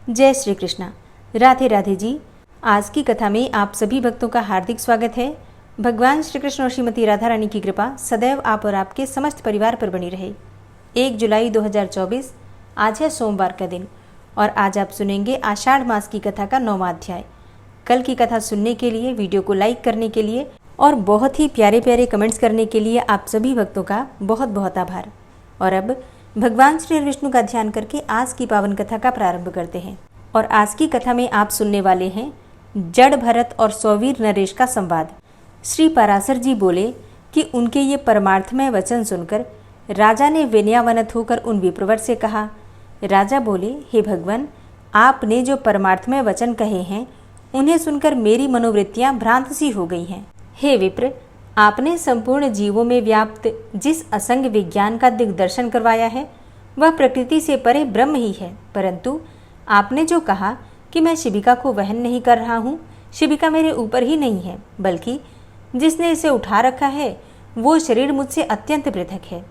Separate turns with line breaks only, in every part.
जय श्री कृष्णा। राधे राधे जी। आज की कथा में आप सभी भक्तों का हार्दिक स्वागत है। भगवान श्री कृष्ण और श्रीमती राधा रानी की कृपा सदैव आप और आपके समस्त परिवार पर बनी रहे। 1 जुलाई 2024 आज है सोमवार का दिन और आज आप सुनेंगे आषाढ़ मास की कथा का 9वां अध्याय। कल की कथा सुनने के लिए, वीडियो को लाइक करने के लिए और बहुत ही प्यारे प्यारे कमेंट्स करने के लिए आप सभी भक्तों का बहुत बहुत आभार। और अब भगवान श्री विष्णु का ध्यान करके आज की पावन कथा का प्रारंभ करते हैं। और आज की कथा में आप सुनने वाले हैं जड़ भरत और सौवीर नरेश का संवाद। श्री पराशर जी बोले कि उनके ये परमार्थमय वचन सुनकर राजा ने विनयावनत होकर उन विप्रवर से कहा। राजा बोले, हे भगवान, आपने जो परमार्थमय वचन कहे हैं उन्हें सुनकर मेरी मनोवृत्तियां भ्रांत सी हो गई हैं। हे विप्र, आपने संपूर्ण जीवों में व्याप्त जिस असंग विज्ञान का दिग्दर्शन करवाया है वह प्रकृति से परे ब्रह्म ही है, परंतु आपने जो कहा कि मैं शिबिका को वहन नहीं कर रहा हूँ, शिबिका मेरे ऊपर ही नहीं है, बल्कि जिसने इसे उठा रखा है वो शरीर मुझसे अत्यंत पृथक है।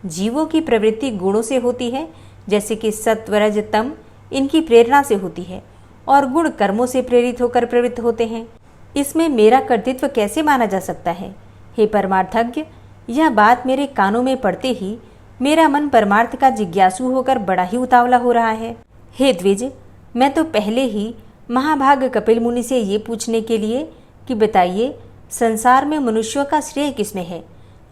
जीवों की प्रवृत्ति गुणों से होती है, जैसे कि सत्व रज तम इनकी प्रेरणा से होती है और गुण कर्मों से प्रेरित होकर प्रवृत्त होते हैं। इसमें मेरा कर्तृत्व कैसे माना जा सकता है? हे परमार्थज्ञ, यह बात मेरे कानों में पड़ते ही मेरा मन परमार्थ का जिज्ञासु होकर बड़ा ही उतावला हो रहा है। हे द्विज, मैं तो पहले ही महाभाग कपिल मुनि से ये पूछने के लिए कि बताइए संसार में मनुष्यों का श्रेय किसमें है,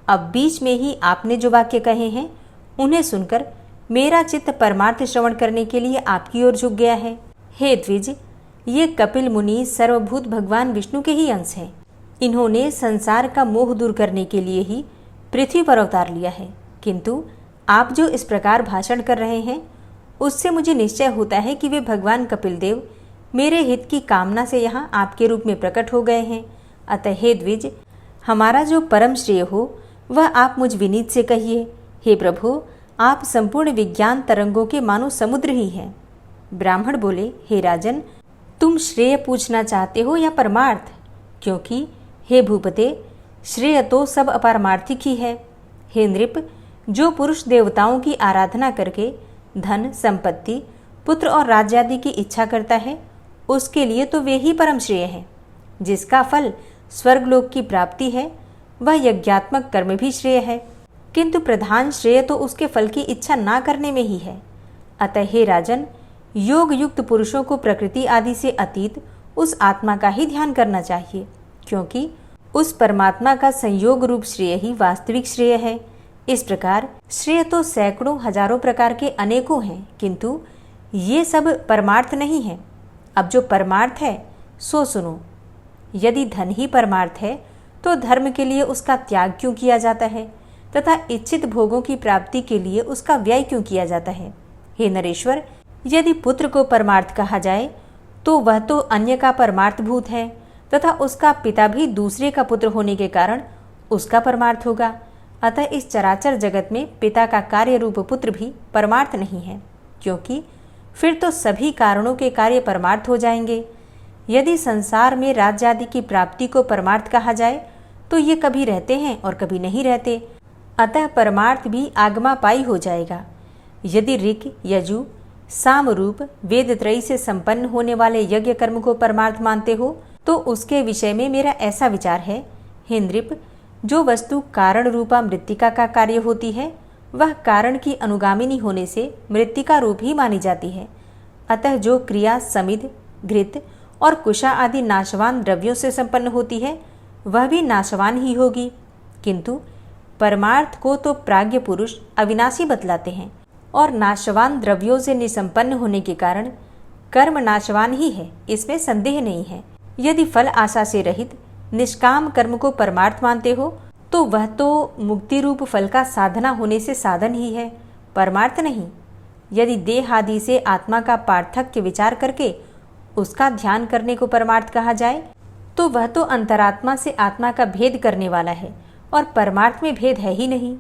अब बीच में ही आपने जो वाक्य कहे हैं उन्हें सुनकर मेरा चित्त परमार्थ श्रवण करने के लिए आपकी ओर झुक गया है। हे द्विज, ये कपिल मुनि सर्वभूत भगवान विष्णु के ही अंश हैं। इन्होंने संसार का मोह दूर करने के लिए ही पृथ्वी पर अवतार लिया है, किंतु आप जो इस प्रकार भाषण कर रहे हैं उससे मुझे निश्चय होता है कि वे भगवान कपिल देव मेरे हित की कामना से यहाँ आपके रूप में प्रकट हो गए हैं। अतः हे द्विज, हमारा जो परम श्रेय हो वह आप मुझ विनीत से कहिए। हे प्रभु, आप संपूर्ण विज्ञान तरंगों के मानो समुद्र ही हैं। ब्राह्मण बोले, हे राजन, तुम श्रेय पूछना चाहते हो या परमार्थ? क्योंकि हे भूपते, श्रेय तो सब अपारमार्थिक ही है। हे नृप, जो पुरुष देवताओं की आराधना करके धन, संपत्ति, पुत्र और राज्यादि की इच्छा करता है उसके लिए तो वे ही परम श्रेय हैं। जिसका फल स्वर्गलोक की प्राप्ति है वह यज्ञात्मक कर्म भी श्रेय है, किंतु प्रधान श्रेय तो उसके फल की इच्छा ना करने में ही है। अतः हे राजन, योग युक्त पुरुषों को प्रकृति आदि से अतीत उस आत्मा का ही ध्यान करना चाहिए, क्योंकि उस परमात्मा का संयोग रूप श्रेय ही वास्तविक श्रेय है। इस प्रकार श्रेय तो सैकड़ों हजारों प्रकार के अनेकों हैं, किंतु ये सब परमार्थ नहीं है। अब जो परमार्थ है सो सुनो। यदि धन ही परमार्थ है तो धर्म के लिए उसका त्याग क्यों किया जाता है तथा इच्छित भोगों की प्राप्ति के लिए उसका व्यय क्यों किया जाता है? हे नरेश्वर, यदि पुत्र को परमार्थ कहा जाए तो वह तो अन्य का परमार्थ भूत है तथा उसका पिता भी दूसरे का पुत्र होने के कारण उसका परमार्थ होगा। अतः इस चराचर जगत में पिता का कार्य रूप पुत्र भी परमार्थ नहीं है, क्योंकि फिर तो सभी कारणों के कार्य परमार्थ हो जाएंगे। यदि संसार में राज्य आदि की प्राप्ति को परमार्थ कहा जाए तो ये कभी रहते हैं और कभी नहीं रहते, अतः परमार्थ भी आगमापाई हो जाएगा। यदि ऋक, यजु, साम रूप वेद त्रयी से संपन्न होने वाले यज्ञ कर्म को परमार्थ मानते हो तो उसके विषय में मेरा ऐसा विचार है। हे नृप, जो वस्तु कारण रूपा मृत्तिका का कार्य होती है वह कारण की अनुगामिनी होने से मृत्तिका रूप ही मानी जाती है। अतः जो क्रिया समिध, घृत और कुशा आदि नाशवान द्रव्यों से संपन्न होती है वह भी नाशवान ही होगी, किंतु परमार्थ को तो प्राज्ञ पुरुष अविनाशी बतलाते हैं और नाशवान द्रव्यों से निसंपन्न होने के कारण कर्म नाशवान ही है, इसमें संदेह नहीं है। यदि फल आशा से रहित निष्काम कर्म को परमार्थ मानते हो तो वह तो मुक्ति रूप फल का साधना होने से साधन ही है, परमार्थ नहीं। यदि देह आदि से आत्मा का पार्थक्य विचार करके उसका ध्यान करने को परमार्थ कहा जाए तो वह तो अंतरात्मा से आत्मा का भेद करने वाला है और परमार्थ में भेद है ही नहीं।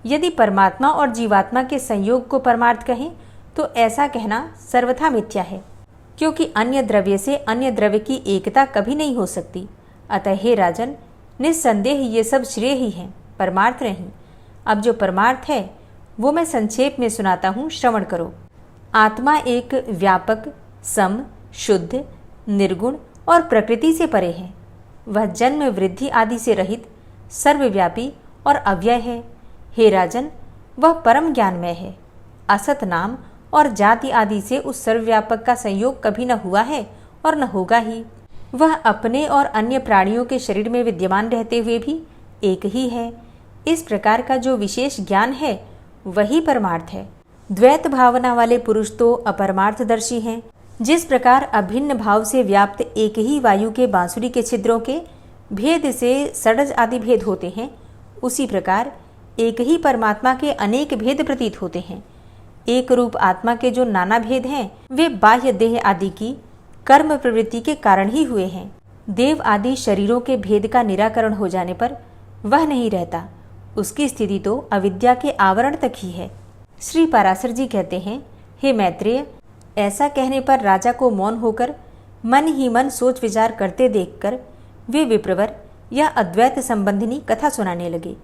यदि परमात्मा और जीवात्मा के संयोग को परमार्थ कहें तो ऐसा कहना सर्वथा मिथ्या है, क्योंकि अन्य द्रव्य से अन्य द्रव्य की एकता कभी नहीं हो सकती। अतः हे राजन, निस्संदेह ये सब श्रेय ही हैं, परमार्थ नहीं। अब जो परमार्थ है वो मैं संक्षेप में सुनाता हूँ, श्रवण करो। आत्मा एक व्यापक, सम, शुद्ध, निर्गुण और प्रकृति से परे है। वह जन्म, वृद्धि आदि से रहित, सर्वव्यापी और अव्यय है। हे राजन, वह परम ज्ञानमय है। असत नाम और जाति आदि से उस सर्वव्यापक का संयोग कभी न हुआ है और न होगा ही। वह अपने और अन्य प्राणियों के शरीर में विद्यमान रहते हुए भी एक ही है। इस प्रकार का जो विशेष ज्ञान है वही परमार्थ है। द्वैत भावना वाले पुरुष तो अपरमार्थदर्शी हैं। जिस प्रकार अभिन्न भाव से व्याप्त एक ही वायु के बांसुरी के छिद्रों के भेद से षड्ज आदि भेद होते हैं, उसी प्रकार एक ही परमात्मा के अनेक भेद प्रतीत होते हैं। एक रूप आत्मा के जो नाना भेद हैं, वे बाह्य देह आदि की कर्म प्रवृत्ति के कारण ही हुए हैं। देव आदि शरीरों के भेद का निराकरण हो जाने पर वह नहीं रहता, उसकी स्थिति तो अविद्या के आवरण तक ही है। श्री पराशर जी कहते हैं, हे मैत्रेय, ऐसा कहने पर राजा को मौन होकर मन ही मन सोच विचार करते देखकर वे विप्रवर या अद्वैत संबंधिनी कथा सुनाने लगे।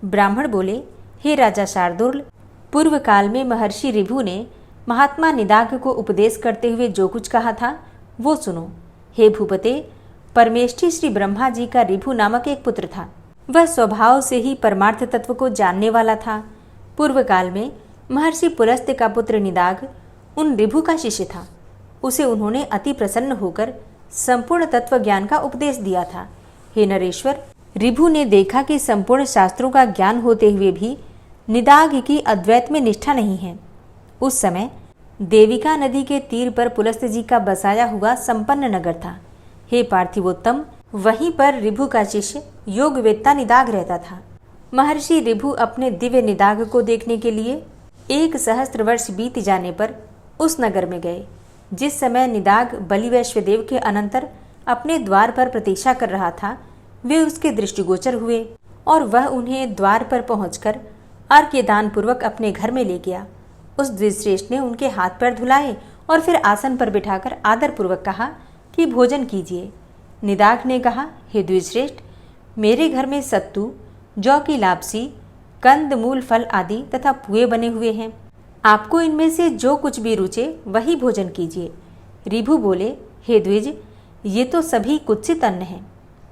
ब्राह्मण बोले, हे राजा शार्दूल, पूर्व काल में महर्षि ऋभु ने महात्मा निदाघ को उपदेश करते हुए जो कुछ कहा था वो सुनो। हे भूपते, परमेष्ठी श्री ब्रह्मा जी का ऋभु नामक एक पुत्र था। वह स्वभाव से ही परमार्थ तत्व को जानने वाला था। पूर्व काल में महर्षि पुलस्त्य का पुत्र निदाघ उन ऋभु का शिष्य था। उसे उन्होंने अति प्रसन्न होकर संपूर्ण तत्व ज्ञान का उपदेश दिया था। हे नरेश्वर, ऋभु ने देखा कि संपूर्ण शास्त्रों का ज्ञान होते हुए भी निदाघ की अद्वैत में निष्ठा नहीं है। उस समय देविका नदी के तीर पर पुलस्त्य जी का बसाया हुआ संपन्न नगर था। हे पार्थिवोत्तम, वहीं पर ऋभु का शिष्य योगवेत्ता निदाघ रहता था। महर्षि ऋभु अपने दिव्य निदाघ को देखने के लिए 1,000 वर्ष बीत जाने पर उस नगर में गए। जिस समय निदाघ बलि वैश्वदेव के अनंतर अपने द्वार पर प्रतीक्षा कर रहा था, वे उसके दृष्टिगोचर हुए और वह उन्हें द्वार पर पहुंचकर अर्घ्य दान पूर्वक अपने घर में ले गया। उस द्विजश्रेष्ठ ने उनके हाथ पैर धुलाए और फिर आसन पर बिठाकर आदर पूर्वक कहा कि भोजन कीजिए। निदाघ ने कहा, हे द्विजश्रेष्ठ, मेरे घर में सत्तू, जौ की लापसी, कंद मूल फल आदि तथा पुए बने हुए हैं। आपको इनमें से जो कुछ भी रुचे वही भोजन कीजिए। ऋभु बोले, हे द्विज, ये तो सभी कुत्सित अन्न हैं।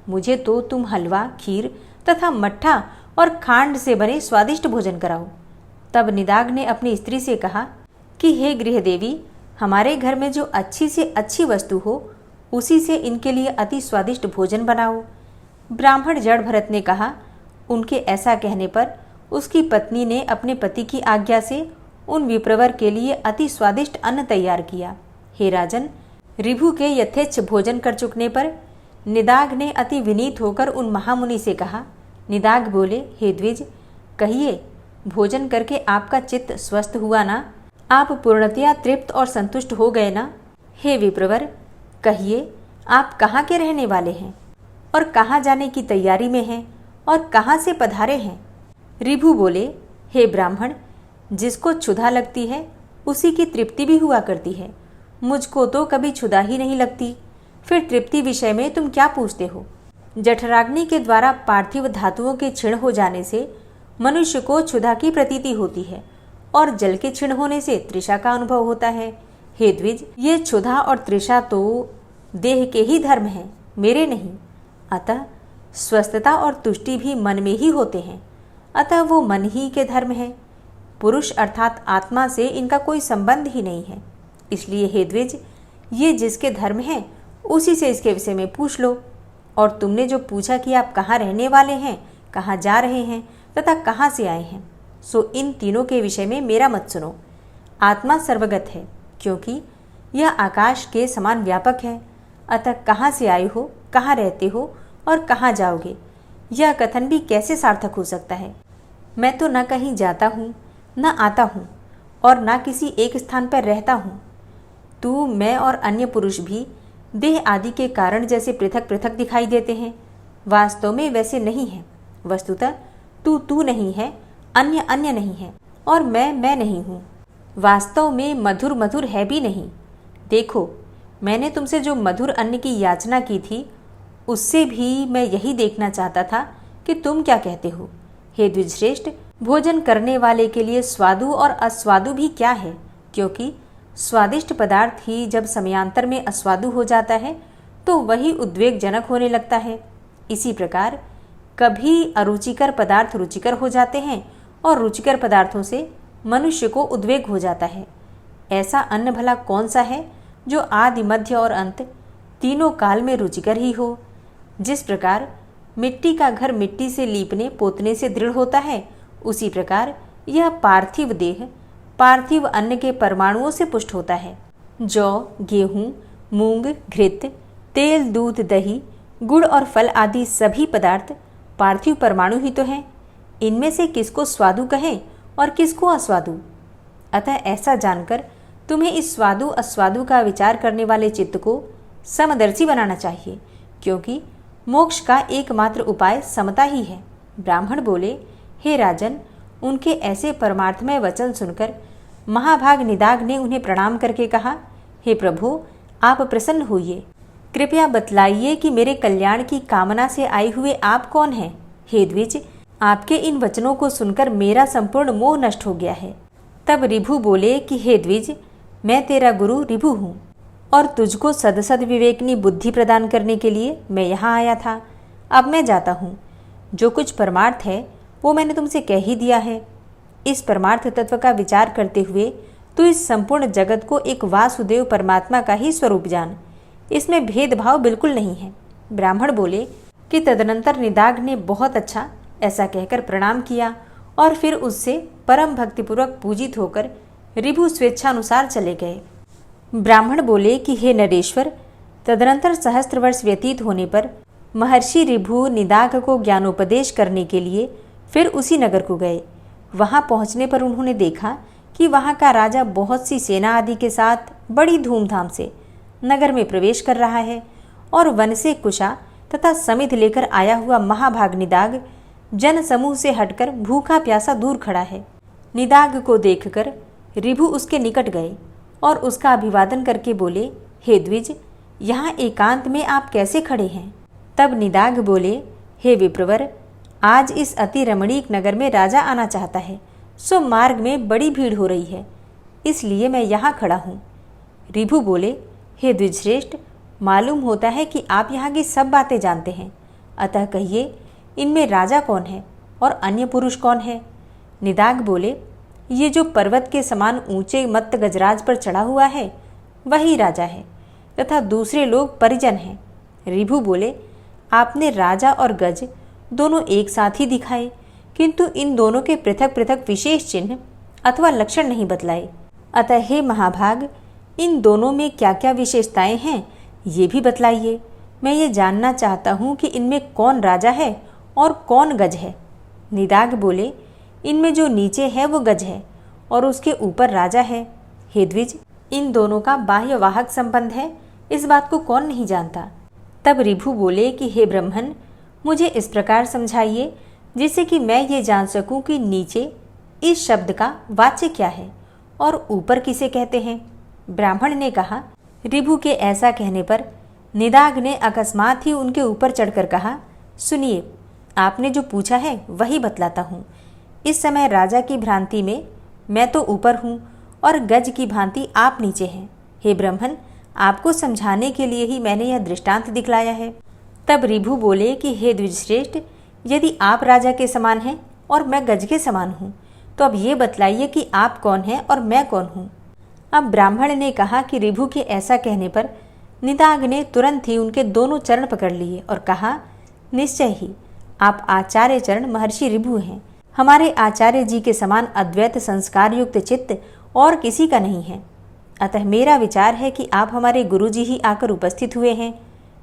मुझे तो तुम हलवा, खीर तथा मट्ठा और खांड से बने स्वादिष्ट भोजन कराओ। तब निदाघ ने अपनी स्त्री से कहा कि हे गृहदेवी, हमारे घर में जो अच्छी से अच्छी वस्तु हो उसी से इनके लिए अति स्वादिष्ट भोजन बनाओ। ब्राह्मण जड़ भरत ने कहा। उनके ऐसा कहने पर उसकी पत्नी ने अपने पति की आज्ञा से उन विप्रवर के लिए अति स्वादिष्ट अन्न तैयार किया। हे राजन, ऋभु के यथेच्छ भोजन कर चुकने पर निदाघ ने अति विनीत होकर उन महामुनि से कहा। निदाघ बोले, हे द्विज, कहिए, भोजन करके आपका चित्त स्वस्थ हुआ ना? आप पूर्णतया तृप्त और संतुष्ट हो गए ना? हे विप्रवर, कहिए, आप कहाँ के रहने वाले हैं और कहाँ जाने की तैयारी में हैं और कहाँ से पधारे हैं? ऋभु बोले, हे ब्राह्मण, जिसको क्षुधा लगती है उसी की तृप्ति भी हुआ करती है। मुझको तो कभी क्षुधा ही नहीं लगती, फिर तृप्ति विषय में तुम क्या पूछते हो? जठराग्नि के द्वारा पार्थिव धातुओं के क्षीण हो जाने से मनुष्य को क्षुधा की प्रतीति होती है और जल के क्षीण होने से तृषा का अनुभव होता है। हे द्विज, ये क्षुधा और तृषा तो देह के ही धर्म हैं, मेरे नहीं। अतः स्वस्थता और तुष्टि भी मन में ही होते हैं, अतः वो मन ही के धर्म है। पुरुष अर्थात आत्मा से इनका कोई संबंध ही नहीं है। इसलिए हे द्विज, ये जिसके धर्म हैं उसी से इसके विषय में पूछ लो। और तुमने जो पूछा कि आप कहाँ रहने वाले हैं, कहाँ जा रहे हैं तथा कहाँ से आए हैं, सो इन तीनों के विषय में मेरा मत सुनो। आत्मा सर्वगत है, क्योंकि यह आकाश के समान व्यापक है। अतः कहाँ से आए हो, कहाँ रहते हो और कहाँ जाओगे, यह कथन भी कैसे सार्थक हो सकता है? मैं तो न कहीं जाता हूँ, न आता हूँ और न किसी एक स्थान पर रहता हूँ। तू, मैं और अन्य पुरुष भी देह आदि के कारण जैसे पृथक पृथक दिखाई देते हैं, वास्तव में वैसे नहीं है। वस्तुतः तू नहीं है, अन्य अन्य नहीं है और मैं नहीं हूँ। वास्तव में मधुर मधुर है भी नहीं। देखो, मैंने तुमसे जो मधुर अन्न की याचना की थी उससे भी मैं यही देखना चाहता था कि तुम क्या कहते हो। हे द्विजश्रेष्ठ, भोजन करने वाले के लिए स्वादु और अस्वादु भी क्या है, क्योंकि स्वादिष्ट पदार्थ ही जब समयांतर में अस्वादु हो जाता है तो वही उद्वेगजनक होने लगता है। इसी प्रकार कभी अरुचिकर पदार्थ रुचिकर हो जाते हैं और रुचिकर पदार्थों से मनुष्य को उद्वेग हो जाता है। ऐसा अन्न भला कौन सा है जो आदि मध्य और अंत तीनों काल में रुचिकर ही हो। जिस प्रकार मिट्टी का घर मिट्टी से लीपने पोतने से दृढ़ होता है, उसी प्रकार यह पार्थिव देह पार्थिव अन्न के परमाणुओं से पुष्ट होता है। जौ, गेहूं, मूंग, घृत, तेल, दूध, दही, गुड़ और फल आदि सभी पदार्थ पार्थिव परमाणु ही तो हैं। इनमें से किसको स्वादु कहें और किसको अस्वादु। अतः ऐसा जानकर तुम्हें इस स्वादु अस्वादु का विचार करने वाले चित्त को समदर्शी बनाना चाहिए, क्योंकि मोक्ष का एकमात्र उपाय समता ही है। ब्राह्मण बोले, हे राजन, उनके ऐसे परमार्थमय वचन सुनकर महाभाग निदाग ने उन्हें प्रणाम करके कहा, हे प्रभु, आप प्रसन्न होइए। कृपया बतलाइए कि मेरे कल्याण की कामना से आए हुए आप कौन हैं। हे द्विज, आपके इन वचनों को सुनकर मेरा संपूर्ण मोह नष्ट हो गया है। तब ऋभु बोले कि हे द्विज, मैं तेरा गुरु ऋभु हूँ और तुझको सदसद विवेकनी बुद्धि प्रदान करने के लिए मैं यहाँ आया था। अब मैं जाता हूँ। जो कुछ परमार्थ है वो मैंने तुमसे कह ही दिया है। इस परमार्थ तत्व का विचार करते हुए तू इस संपूर्ण जगत को एक वासुदेव परमात्मा का ही स्वरूप जान। इसमें भेदभाव बिल्कुल नहीं है। ब्राह्मण बोले कि तदनंतर निदाग ने बहुत अच्छा ऐसा कहकर प्रणाम किया और फिर उससे परम भक्तिपूर्वक पूजित होकर ऋभु स्वेच्छानुसार चले गए। ब्राह्मण बोले कि हे नरेश्वर, तदनंतर सहस्त्र वर्ष व्यतीत होने पर महर्षि ऋभु निदाग को ज्ञानोपदेश करने के लिए फिर उसी नगर को गए। वहां पहुंचने पर उन्होंने देखा कि वहां का राजा बहुत सी सेना आदि के साथ बड़ी धूमधाम से नगर में प्रवेश कर रहा है और वन से कुशा तथा समिध लेकर आया हुआ महाभाग निदाग जन समूह से हटकर भूखा प्यासा दूर खड़ा है। निदाग को देखकर ऋभु उसके निकट गए और उसका अभिवादन करके बोले, हे द्विज, यहाँ एकांत में आप कैसे खड़े हैं। तब निदाग बोले, हे विप्रवर, आज इस अति रमणीक नगर में राजा आना चाहता है, सो मार्ग में बड़ी भीड़ हो रही है, इसलिए मैं यहाँ खड़ा हूँ। ऋभु बोले, हे द्विजश्रेष्ठ, मालूम होता है कि आप यहाँ की सब बातें जानते हैं, अतः कहिए इनमें राजा कौन है और अन्य पुरुष कौन है। निदाग बोले, ये जो पर्वत के समान ऊंचे मत्त गजराज पर चढ़ा हुआ है वही राजा है तथा दूसरे लोग परिजन हैं। ऋभु बोले, आपने राजा और गज दोनों एक साथ ही दिखाए, किंतु इन दोनों के पृथक पृथक विशेष चिन्ह अथवा लक्षण नहीं बतलाए। अतः हे महाभाग, इन दोनों में क्या क्या विशेषताएं हैं ये भी बतलाइए। मैं ये जानना चाहता हूँ कि इनमें कौन राजा है और कौन गज है। निदाग बोले, इनमें जो नीचे है वो गज है और उसके ऊपर राजा है। हे द्विज, इन दोनों का बाह्य वाहक संबंध है, इस बात को कौन नहीं जानता। तब ऋभु बोले कि हे ब्रह्मन, मुझे इस प्रकार समझाइए जिससे कि मैं ये जान सकूं कि नीचे इस शब्द का वाच्य क्या है और ऊपर किसे कहते हैं। ब्राह्मण ने कहा। ऋभु के ऐसा कहने पर निदाग ने अकस्मात ही उनके ऊपर चढ़कर कहा, सुनिए, आपने जो पूछा है वही बतलाता हूँ। इस समय राजा की भ्रांति में मैं तो ऊपर हूँ और गज की भांति आप नीचे हैं। हे ब्रह्मन, आपको समझाने के लिए ही मैंने यह दृष्टांत दिखलाया है। तब ऋभु बोले कि हे द्विजश्रेष्ठ, यदि आप राजा के समान हैं और मैं गज के समान हूँ, तो अब ये बतलाइए कि आप कौन हैं और मैं कौन हूँ। अब ब्राह्मण ने कहा कि ऋभु के ऐसा कहने पर निदाग ने तुरंत ही उनके दोनों चरण पकड़ लिए और कहा, निश्चय ही आप आचार्य चरण महर्षि ऋभु हैं। हमारे आचार्य जी के समान अद्वैत संस्कार युक्त चित्त और किसी का नहीं है। अतः मेरा विचार है कि आप हमारे गुरुजी ही आकर उपस्थित हुए हैं।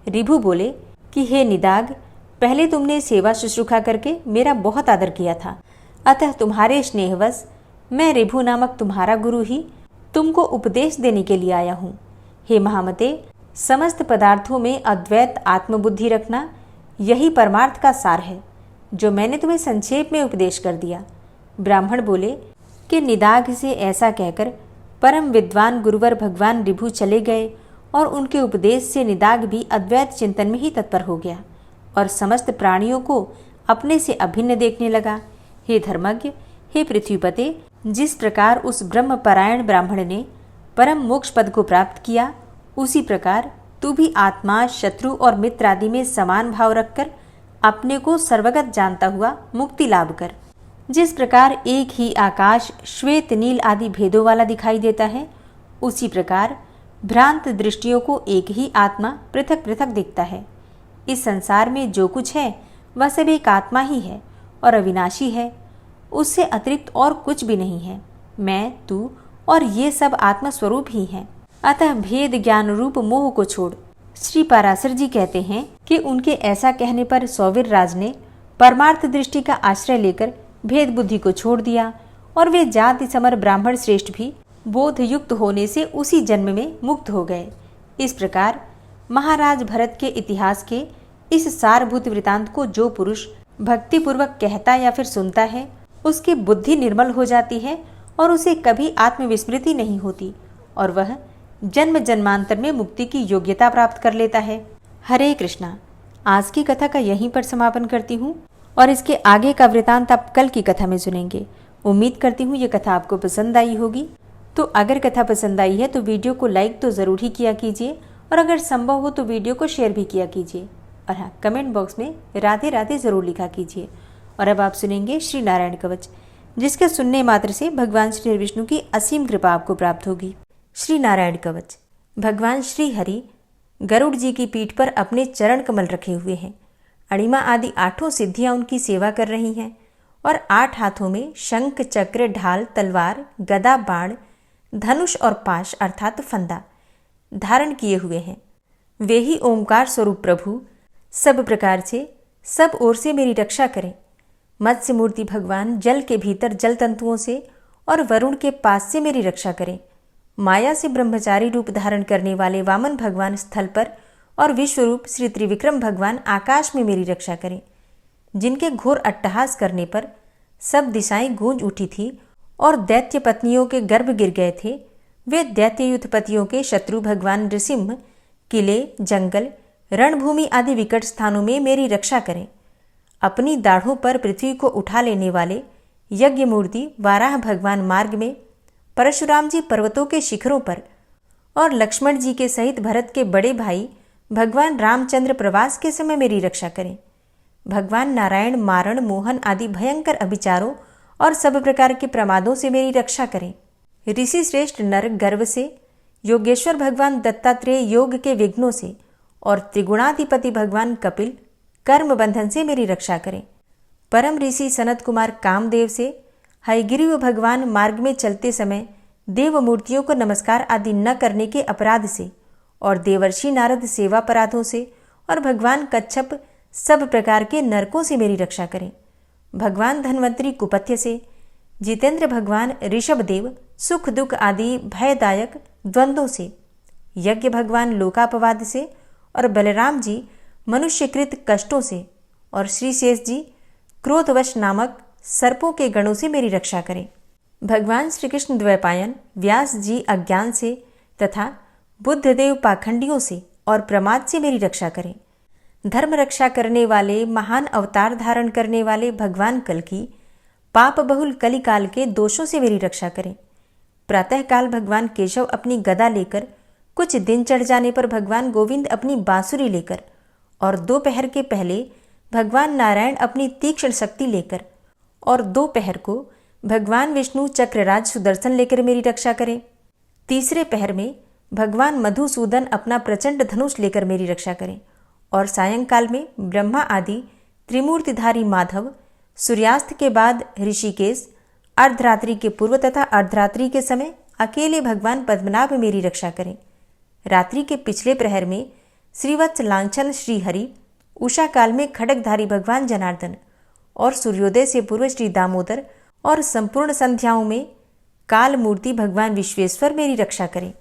ऋभु बोले कि हे निदाग, पहले तुमने सेवा शुश्रूषा करके मेरा बहुत आदर किया था, अतः तुम्हारे स्नेहवश मैं ऋभु नामक तुम्हारा गुरु ही तुमको उपदेश देने के लिए आया हूँ। हे महामते, समस्त पदार्थों में अद्वैत आत्मबुद्धि रखना यही परमार्थ का सार है, जो मैंने तुम्हें संक्षेप में उपदेश कर दिया। ब्राह्मण बोले कि निदाग से ऐसा कहकर परम विद्वान गुरुवर भगवान ऋभु चले गए और उनके उपदेश से निदाग भी अद्वैत चिंतन में ही तत्पर हो गया और समस्त प्राणियों को अपने से अभिन्न देखने लगा। हे धर्मज्ञ, हे पृथ्वीपते, जिस प्रकार उस ब्रह्मपरायण ब्राह्मण ने परम मोक्ष पद को प्राप्त किया, उसी प्रकार तू भी आत्मा, शत्रु और मित्र आदि में समान भाव रखकर अपने को सर्वगत जानता हुआ मुक्ति लाभ कर। जिस प्रकार एक ही आकाश श्वेत, नील आदि भेदों वाला दिखाई देता है, उसी प्रकार भ्रांत दृष्टियों को एक ही आत्मा पृथक पृथक दिखता है। इस संसार में जो कुछ है वह सब एक आत्मा ही है और अविनाशी है, उससे अतिरिक्त और कुछ भी नहीं है। मैं, तू और ये सब आत्मस्वरूप ही हैं। अतः भेद ज्ञान रूप मोह को छोड़। श्री पाराशर जी कहते हैं कि उनके ऐसा कहने पर सौवीर राज ने परमार्थ दृष्टि का आश्रय लेकर भेद बुद्धि को छोड़ दिया और वे जाति समर ब्राह्मण श्रेष्ठ भी बोध युक्त होने से उसी जन्म में मुक्त हो गए। इस प्रकार महाराज भरत के इतिहास के इस सारभूत वृतांत को जो पुरुष भक्तिपूर्वक कहता या फिर सुनता है, उसकी बुद्धि निर्मल हो जाती है और उसे कभी आत्मविस्मृति नहीं होती और वह जन्म जन्मांतर में मुक्ति की योग्यता प्राप्त कर लेता है। हरे कृष्णा। आज की कथा का यहीं पर समापन करती हूँ और इसके आगे का वृतांत आप कल की कथा में सुनेंगे। उम्मीद करती हूँ ये कथा आपको पसंद आई होगी। तो अगर कथा पसंद आई है तो वीडियो को लाइक तो ज़रूर ही किया कीजिए और अगर संभव हो तो वीडियो को शेयर भी किया कीजिए और हाँ, कमेंट बॉक्स में राधे राधे ज़रूर लिखा कीजिए। और अब आप सुनेंगे श्री नारायण कवच, जिसके सुनने मात्र से भगवान श्री विष्णु की असीम कृपा आपको प्राप्त होगी। श्री नारायण कवच। भगवान श्री हरि गरुड़ जी की पीठ पर अपने चरण कमल रखे हुए हैं। अणिमा आदि 8 सिद्धियां उनकी सेवा कर रही हैं और 8 हाथों में शंख, चक्र, ढाल, तलवार, गदा, बाण, धनुष और पाश अर्थात फंदा धारण किए हुए हैं। वे ही ओमकार स्वरूप प्रभु सब प्रकार से सब ओर से मेरी रक्षा करें। मत्स्य मूर्ति भगवान जल के भीतर जल तंतुओं से और वरुण के पास से मेरी रक्षा करें। माया से ब्रह्मचारी रूप धारण करने वाले वामन भगवान स्थल पर और विश्वरूप श्री त्रिविक्रम भगवान आकाश में मेरी रक्षा करें। जिनके घोर अट्टहास करने पर सब दिशाएं गूंज उठी थी और दैत्य पत्नियों के गर्भ गिर गए थे, वे दैत्य युद्धपतियों के शत्रु भगवान नृसिंह किले, जंगल, रणभूमि आदि विकट स्थानों में मेरी रक्षा करें। अपनी दाढ़ों पर पृथ्वी को उठा लेने वाले यज्ञ मूर्ति वाराह भगवान मार्ग में, परशुराम जी पर्वतों के शिखरों पर और लक्ष्मण जी के सहित भरत के बड़े भाई भगवान रामचंद्र प्रवास के समय मेरी रक्षा करें। भगवान नारायण मारण, मोहन आदि भयंकर अभिचारों और सब प्रकार के प्रमादों से मेरी रक्षा करें। ऋषि श्रेष्ठ नर गर्व से, योगेश्वर भगवान दत्तात्रेय योग के विघ्नों से और त्रिगुणाधिपति भगवान कपिल कर्म बंधन से मेरी रक्षा करें। परम ऋषि सनत कुमार कामदेव से, हयग्रीव भगवान मार्ग में चलते समय देव मूर्तियों को नमस्कार आदि न करने के अपराध से और देवर्षि नारद सेवा अपराधों से और भगवान कच्छप सब प्रकार के नरकों से मेरी रक्षा करें। भगवान धन्वंतरी कुपथ्य से, जितेंद्र भगवान ऋषभदेव सुख दुख आदि भयदायक द्वंद्वों से, यज्ञ भगवान लोकापवाद से और बलराम जी मनुष्यकृत कष्टों से और श्री शेष जी क्रोधवश नामक सर्पों के गणों से मेरी रक्षा करें। भगवान श्री कृष्ण द्वैपायन व्यास जी अज्ञान से तथा बुद्धदेव पाखंडियों से और प्रमाद से मेरी रक्षा करें। धर्म रक्षा करने वाले महान अवतार धारण करने वाले भगवान कल्कि पाप बहुल कलिकाल के दोषों से मेरी रक्षा करें। प्रातःकाल भगवान केशव अपनी गदा लेकर, कुछ दिन चढ़ जाने पर भगवान गोविंद अपनी बांसुरी लेकर और दोपहर के पहले भगवान नारायण अपनी तीक्ष्ण शक्ति लेकर और दोपहर को भगवान विष्णु चक्रराज सुदर्शन लेकर मेरी रक्षा करें। तीसरे पहर में भगवान मधुसूदन अपना प्रचंड धनुष लेकर मेरी रक्षा करें और सायंकाल में ब्रह्मा आदि त्रिमूर्तिधारी माधव, सूर्यास्त के बाद ऋषिकेश, अर्धरात्रि के पूर्व तथा अर्धरात्रि के समय अकेले भगवान पद्मनाभ मेरी रक्षा करें। रात्रि के पिछले प्रहर में श्रीवत्स लांछन श्रीहरि, उषा काल में खड्गधारी भगवान जनार्दन और सूर्योदय से पूर्व श्री दामोदर और संपूर्ण संध्याओं में काल मूर्ति भगवान विश्वेश्वर मेरी रक्षा करें।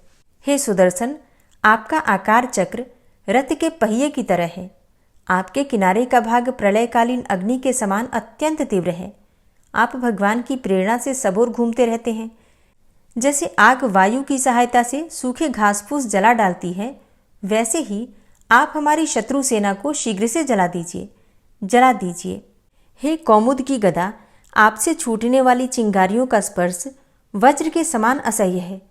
हे सुदर्शन, आपका आकार चक्र रथ के पहिए की तरह है। आपके किनारे का भाग प्रलयकालीन अग्नि के समान अत्यंत तीव्र है। आप भगवान की प्रेरणा से सबोर घूमते रहते हैं। जैसे आग वायु की सहायता से सूखे घास फूस जला डालती है, वैसे ही आप हमारी शत्रु सेना को शीघ्र से जला दीजिए। हे कौमुद की गदा, आपसे छूटने वाली चिंगारियों का स्पर्श वज्र के समान असह्य है।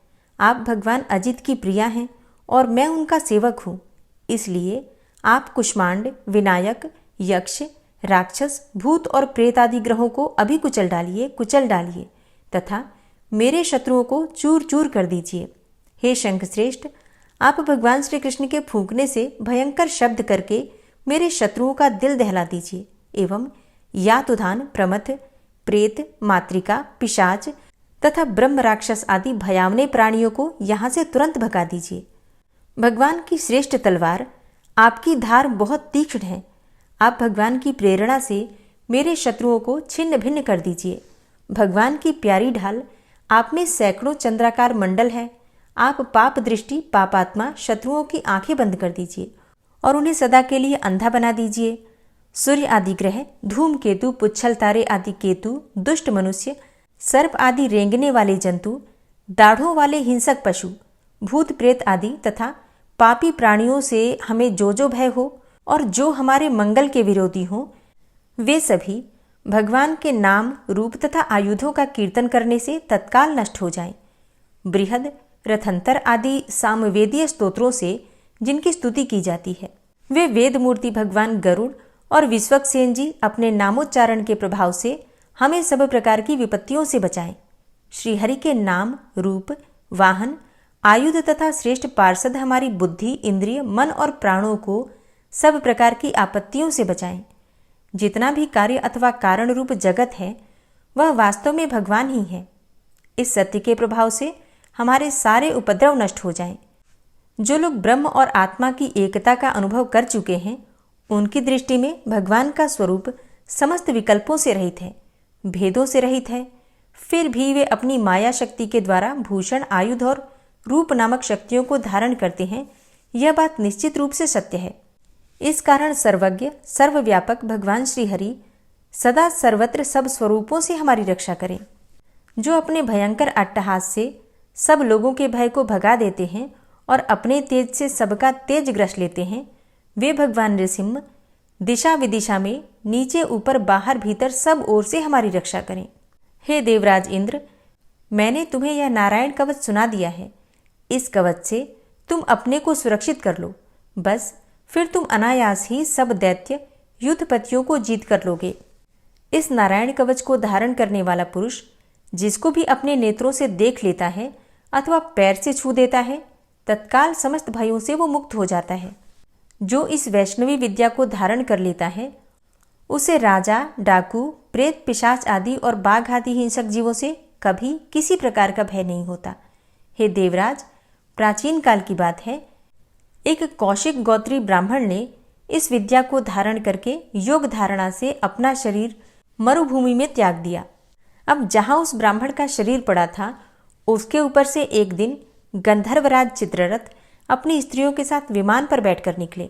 आप भगवान अजित की प्रिया हैं और मैं उनका सेवक हूँ, इसलिए आप कुष्मांड, विनायक, यक्ष, राक्षस, भूत और प्रेत आदि ग्रहों को अभी कुचल डालिए तथा मेरे शत्रुओं को चूर चूर कर दीजिए। हे शंखश्रेष्ठ, आप भगवान श्री कृष्ण के फूंकने से भयंकर शब्द करके मेरे शत्रुओं का दिल दहला दीजिए एवं यातुधान, प्रमथ, प्रेत, मातृका, पिशाच तथा ब्रह्म राक्षस आदि भयावने प्राणियों को यहाँ से तुरंत भगा दीजिए। भगवान की श्रेष्ठ तलवार, आपकी धार बहुत तीक्ष्ण है। आप भगवान की प्रेरणा से मेरे शत्रुओं को छिन्न भिन्न कर दीजिए। भगवान की प्यारी ढाल, आप में सैकड़ों चंद्राकार मंडल है। आप पाप दृष्टि, पापात्मा शत्रुओं की आंखें बंद कर दीजिए और उन्हें सदा के लिए अंधा बना दीजिए। सूर्य आदि ग्रह, धूमकेतु, पुच्छल तारे आदि केतु, दुष्ट मनुष्य, सर्प आदि रेंगने वाले जंतु, दाढ़ों वाले हिंसक पशु, भूत प्रेत आदि तथा पापी प्राणियों से हमें जो भय हो और जो हमारे मंगल के विरोधी हों, वे सभी भगवान के नाम, रूप तथा आयुधों का कीर्तन करने से तत्काल नष्ट हो जाएं। बृहद, रथंतर आदि सामवेदीय स्तोत्रों से जिनकी स्तुति की जाती है, वे वेद मूर्ति भगवान गरुड़ और विश्वक्सेन जी अपने नामोच्चारण के प्रभाव से हमें सब प्रकार की विपत्तियों से बचाएं। श्रीहरि के नाम, रूप, वाहन, आयुध तथा श्रेष्ठ पार्षद हमारी बुद्धि, इंद्रिय, मन और प्राणों को सब प्रकार की आपत्तियों से बचाएं। जितना भी कार्य अथवा कारण रूप जगत है, वह वास्तव में भगवान ही है। इस सत्य के प्रभाव से हमारे सारे उपद्रव नष्ट हो जाएं। जो लोग ब्रह्म और आत्मा की एकता का अनुभव कर चुके हैं, उनकी दृष्टि में भगवान का स्वरूप समस्त विकल्पों से रहित है, भेदों से रहित है। फिर भी वे अपनी माया शक्ति के द्वारा भूषण, आयुध और रूप नामक शक्तियों को धारण करते हैं। यह बात निश्चित रूप से सत्य है। इस कारण सर्वज्ञ, सर्वव्यापक भगवान श्रीहरि सदा सर्वत्र सब स्वरूपों से हमारी रक्षा करें। जो अपने भयंकर अट्टहास से सब लोगों के भय को भगा देते हैं और अपने तेज से सबका तेज ग्रस लेते हैं, वे भगवान नृसिंह दिशा विदिशा में, नीचे ऊपर, बाहर भीतर सब ओर से हमारी रक्षा करें। हे देवराज इंद्र, मैंने तुम्हें यह नारायण कवच सुना दिया है। इस कवच से तुम अपने को सुरक्षित कर लो। बस फिर तुम अनायास ही सब दैत्य युद्धपतियों को जीत कर लोगे। इस नारायण कवच को धारण करने वाला पुरुष जिसको भी अपने नेत्रों से देख लेता है अथवा पैर से छू देता है, तत्काल समस्त भयों से वो मुक्त हो जाता है। जो इस वैष्णवी विद्या को धारण कर लेता है, उसे राजा, डाकू, प्रेत, पिशाच आदि और बाघ आदि हिंसक जीवों से कभी किसी प्रकार का भय नहीं होता। हे देवराज, प्राचीन काल की बात है, एक कौशिक गोत्री ब्राह्मण ने इस विद्या को धारण करके योग धारणा से अपना शरीर मरुभूमि में त्याग दिया। अब जहां उस ब्राह्मण का शरीर पड़ा था, उसके ऊपर से एक दिन गंधर्वराज चित्ररथ अपनी स्त्रियों के साथ विमान पर बैठकर निकले।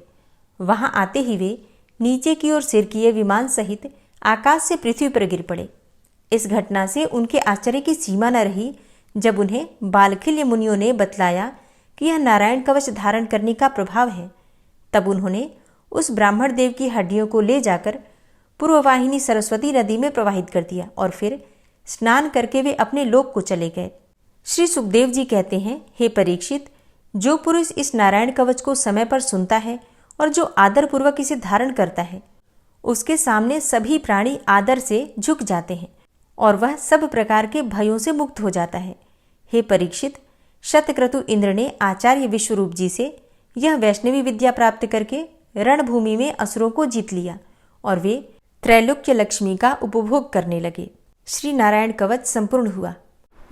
वहां आते ही वे नीचे की ओर सिर किए विमान सहित आकाश से पृथ्वी पर गिर पड़े। इस घटना से उनके आश्चर्य की सीमा न रही जब उन्हें बालखिल्य मुनियों ने बतलाया कि यह नारायण कवच धारण करने का प्रभाव है। तब उन्होंने उस ब्राह्मण देव की हड्डियों को ले जाकर पूर्ववाहिनी सरस्वती नदी में प्रवाहित कर दिया और फिर स्नान करके वे अपने लोक को चले गए। श्री सुखदेव जी कहते हैं, हे परीक्षित, जो पुरुष इस नारायण कवच को समय पर सुनता है और जो आदरपूर्वक इसे धारण करता है, उसके सामने सभी प्राणी आदर से झुक जाते हैं और वह सब प्रकार के भयों से मुक्त हो जाता है। हे परीक्षित, शतक्रतु इंद्र ने आचार्य विश्वरूप जी से यह वैष्णवी विद्या प्राप्त करके रणभूमि में असुरों को जीत लिया और वे त्रैलोक्य लक्ष्मी का उपभोग करने लगे। श्री नारायण कवच संपूर्ण हुआ।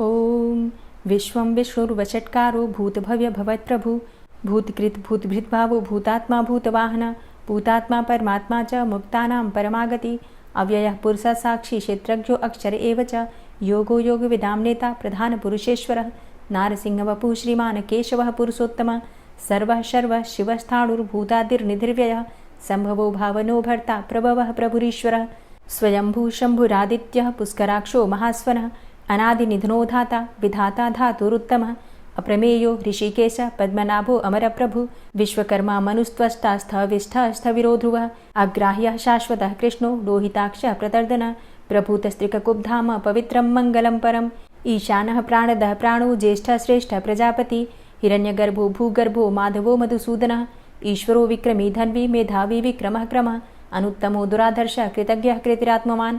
ओम विश्वं विष्णुर्वषट्कारो भूतभव्य भवत्प्रभु भूतकृत भूतभृद्भावो भूतात्मा भूतवाहन भूतात्मा परमात्मा च मुक्तानां परमागति अव्ययः पुरुषः साक्षी क्षेत्रज्ञो अक्षर एव च योगो योगविदां नेता प्रधान पुरुषेश्वरः नारसिंहवपुः श्रीमान् केशवः पुरुषोत्तमः सर्वः शर्वः शिवस्थाणुर्भूतादिर्निधिर्व्ययः संभवो भावनो भर्ता प्रभवः प्रभुरीश्वरः स्वयंभू शंभुरादित्यः पुष्कराक्षो महास्वनः अनादिनिधनो धाता विधाता धातुरुत्तमः अप्रमेयो ऋषिकेश पद्मनाभो अमरप्रभु विश्वकर्मा मनुस्त्वष्टा स्थविष्ठः स्थविरो ध्रुवः अग्राह्यः शाश्वतः कृष्णो लोहिताक्षः प्रतर्दनः प्रभूतस्त्रिककुब्धाम पवित्रं मङ्गलं परम् ईशानः प्राणदः प्राणो ज्येष्ठः श्रेष्ठः प्रजापति हिरण्यगर्भो भूगर्भो माधवो मधुसूदनः ईश्वरो विक्रमी धन्वी मेधावी विक्रमः क्रमः अनुत्तमो दुराधर्षः कृतज्ञः कृतिरात्मवान्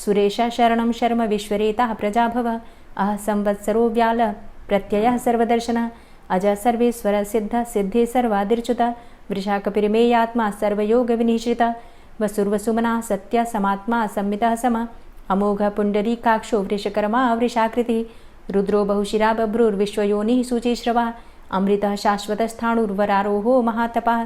सुरेशः शरणं शर्म विश्वरेताः प्रजाभवः अह संवत्सरो व्यालः प्रत्ययः सर्वदर्शनः अजः सर्वेश्वरः सिद्धः सिद्धे सर्वादिर्च्युतः वृषाकपिर्मेयात्मा सर्वयोगविनिश्रितः वसुर्वसुमना सत्य समात्मा संमितः समः अमोघ पुण्डरीकाक्षो वृषकर्मा वृषाकृतिः रुद्रो बहुशिरा बभ्रुर्विश्वयोनिः शुचिश्रवा अमृतः शाश्वतस्थाणुर्वरारोहो महातपः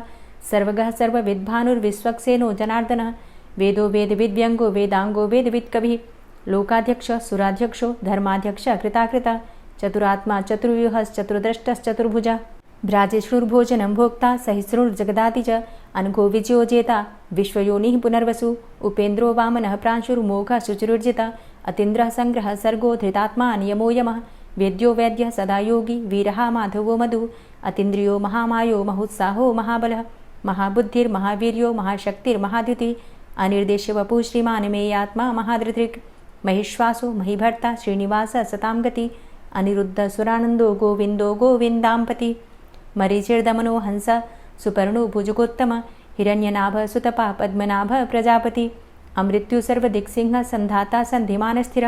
सर्वगः सर्वविद्भानुर्विश्वक्सेनो जनार्दनः वेदो वेदविद्व्यङ्गो वेदाङ्गो वेदवित्कविः लोकाध्यक्षः सुराध्यक्षो धर्माध्यक्षः कृताकृतः चतुरात्मा चतुर्व्यूहश्चतुर्द्रष्टश्चतुर्भुजः भ्राजिष्णुर्भोजनं भोक्ता सहिष्णुर्जगदाति च अनघो विजयो जेता विश्वयोनिः पुनर्वसु उपेन्द्रो वामनः प्रांशुर्मोघः शुचिरुर्जितः अतीन्द्रः संग्रहः सर्गो धृतात्मा नियमो यमः वेद्यो वैद्यः सदा योगी वीरः माधवो मधु अतीन्द्रियो महामायो महोत्साहो महाबलः महाबुद्धिर्महावीर्यो महाशक्तिर्महाद्युतिः अनिर्देश्यवपुः श्रीमान् मेयात्मा महाधृतिर् महिश्वासो महिभर्ता श्रीनिवासः सतां गति अनिरुद्ध सुरानन्दो गोविन्दो गोविन्दाम्पति मरीचिर्दमनो हंस सुपर्णो भुजगोत्तम हिरण्यनाभ सुतपा पद्मनाभ प्रजापति अमृत्यु सर्वदिक्सिंह संधाता संधिमान स्थिर